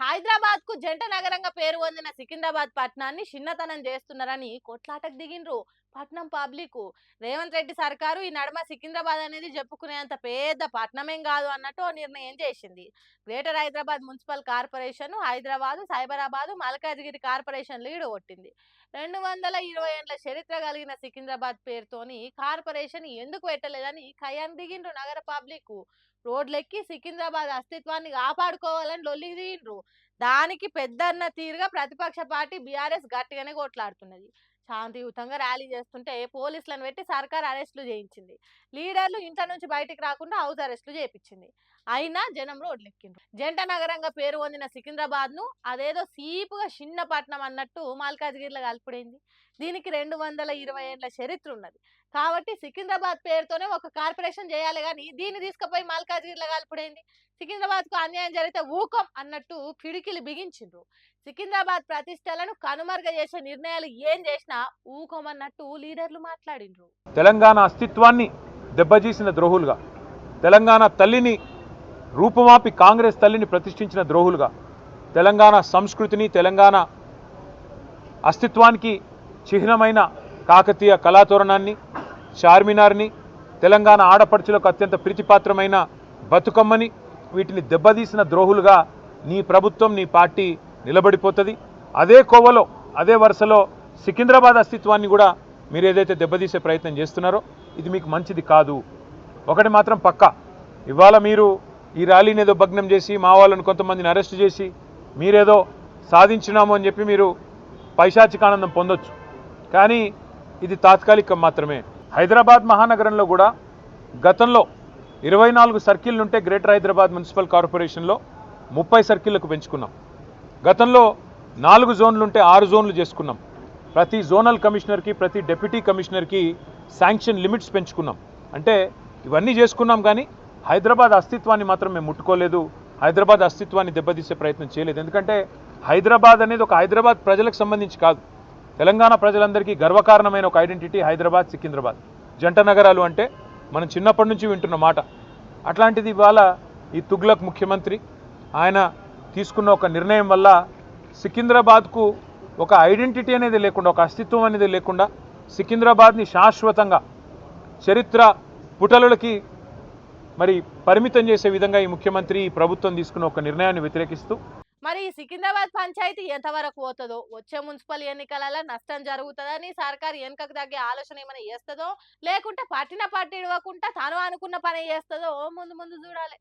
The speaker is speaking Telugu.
హైదరాబాద్ కు జంట నగరంగా పేరు పొందిన సికింద్రాబాద్ పట్టణాన్ని చిన్నతనం చేస్తున్నారని కొట్లాటకు దిగిండ్రు పట్నం పబ్లిక్. రేవంత్ రెడ్డి సర్కారు ఈ నడుమ సికింద్రాబాద్ అనేది చెప్పుకునేంత పెద్ద పట్నమేం కాదు అన్నట్టు ఓ నిర్ణయం చేసింది. Greater Hyderabad municipal corporation Hyderabad Cyberabad Malkajgiri corporation lead కొట్టింది. 220 ఏండ్ల చరిత్ర కలిగిన సికింద్రాబాద్ పేరుతోని కార్పొరేషన్ ఎందుకు పెట్టలేదని కయ్యాన్ దిగిండ్రు నగర పబ్లిక్. రోడ్లెక్కి సికింద్రాబాద్ అస్తిత్వాన్ని కాపాడుకోవాలని లొల్లి దిగిండ్రు. దానికి పెద్దన్న తీరుగా ప్రతిపక్ష పార్టీ బీఆర్ఎస్ గట్టిగానే కొట్లాడుతున్నది. శాంతియుతంగా ర్యాలీ చేస్తుంటే పోలీసులను పెట్టి సర్కార్ అరెస్టులు చేయించింది. లీడర్లు ఇంట్లో నుంచి బయటికి రాకుండా హౌస్ అరెస్టులు చేయించింది. అయినా జనం రోడ్లెక్కిండ్రు. జంట నగరంగా పేరు పొందిన సికింద్రాబాద్ ను అదేదో సీపుగా చిన్న పట్నం అన్నట్టు మల్కాజ్గిరిలో కలుపుడైంది. దీనికి 220 ఏండ్ల చరిత్ర ఉన్నది కాబట్టి సికింద్రాబాద్ పేరుతోనే ఒక కార్పొరేషన్ చేయాలి కానీ దీన్ని తీసుకుపోయి మల్కాజ్గిరిలో కలుపుడైంది. సికింద్రాబాద్ కు అన్యాయం జరిగితే ఊకం అన్నట్టు పిడికిలు బిగించిండ్రు. సికింద్రాబాద్ ప్రతిష్టలను కనుమరుగ చేసే నిర్ణయాలు ఏం చేసినా ఊకమన్నట్టు లీడర్లు మాట్లాడిండ్రు. తెలంగాణ అస్తిత్వాన్ని దెబ్బతీసిన ద్రోహులుగా, తెలంగాణ తల్లిని రూపుమాపి కాంగ్రెస్ తల్లిని ప్రతిష్ఠించిన ద్రోహులుగా, తెలంగాణ సంస్కృతిని తెలంగాణ అస్తిత్వానికి చిహ్నమైన కాకతీయ కళాతోరణాన్ని, చార్మినార్ని, తెలంగాణ ఆడపడుచులకు అత్యంత ప్రీతిపాత్రమైన బతుకమ్మని, వీటిని దెబ్బతీసిన ద్రోహులుగా నీ ప్రభుత్వం నీ పార్టీ నిలబడిపోతుంది. అదే కోవలో అదే వరుసలో సికింద్రాబాద్ అస్తిత్వాన్ని కూడా మీరు ఏదైతే దెబ్బతీసే ప్రయత్నం చేస్తున్నారో ఇది మీకు మంచిది కాదు. ఒకటి మాత్రం పక్కా, ఇవాళ మీరు ఈ ర్యాలీని ఏదో భగ్నం చేసి మా వాళ్ళని కొంతమందిని అరెస్ట్ చేసి మీరేదో సాధించినాము అని చెప్పి మీరు పైశాచికానందం పొందొచ్చు, కానీ ఇది తాత్కాలికం మాత్రమే. హైదరాబాద్ మహానగరంలో కూడా గతంలో 24 సర్కిల్ ఉంటే గ్రేటర్ హైదరాబాద్ మున్సిపల్ కార్పొరేషన్లో 30 సర్కిళ్లకు పెంచుకున్నాం. గతంలో 4 జోన్లు ఉంటే 6 జోన్లు చేసుకున్నాం. ప్రతి జోనల్ కమిషనర్కి ప్రతి డిప్యూటీ కమిషనర్కి శాంక్షన్ లిమిట్స్ పెంచుకున్నాం. అంటే ఇవన్నీ చేసుకున్నాం కానీ హైదరాబాద్ అస్తిత్వాన్ని మాత్రం మేము ముట్టుకోలేదు. హైదరాబాద్ అస్తిత్వాన్ని దెబ్బతీసే ప్రయత్నం చేయలేదు. ఎందుకంటే హైదరాబాద్ అనేది ఒక హైదరాబాద్ ప్రజలకు సంబంధించి కాదు, తెలంగాణ ప్రజలందరికీ గర్వకారణమైన ఒక ఐడెంటిటీ హైదరాబాద్ సికింద్రాబాద్. జంట నగరాలు అంటే మనం చిన్నప్పటి నుంచి వింటున్న మాట. అట్లాంటిది ఇవాళ ఈ తుగ్లక్ ముఖ్యమంత్రి ఆయన తీసుకున్న ఒక నిర్ణయం వల్ల సికింద్రాబాద్కు ఒక ఐడెంటిటీ అనేది లేకుండా, ఒక అస్తిత్వం అనేది లేకుండా సికింద్రాబాద్ని శాశ్వతంగా చరిత్ర పుటలకి మరి పరిమితం చేసే విధంగా ఈ ముఖ్యమంత్రి ఈ ప్రభుత్వం తీసుకున్న ఒక నిర్ణయాన్ని వ్యతిరేకిస్తూ మరి ఈ సికింద్రాబాద్ పంచాయతీ ఎంతవరకు పోతుందో, వచ్చే మున్సిపల్ ఎన్నికలలో నష్టం జరుగుతుందని సర్కారు వెనుకకు తగ్గే ఆలోచన ఏమైనా చేస్తుందో, లేకుంటే పట్టిన పట్టి ఇవ్వకుండా తను అనుకున్న పని చేస్తుందో ముందు ముందు చూడాలి.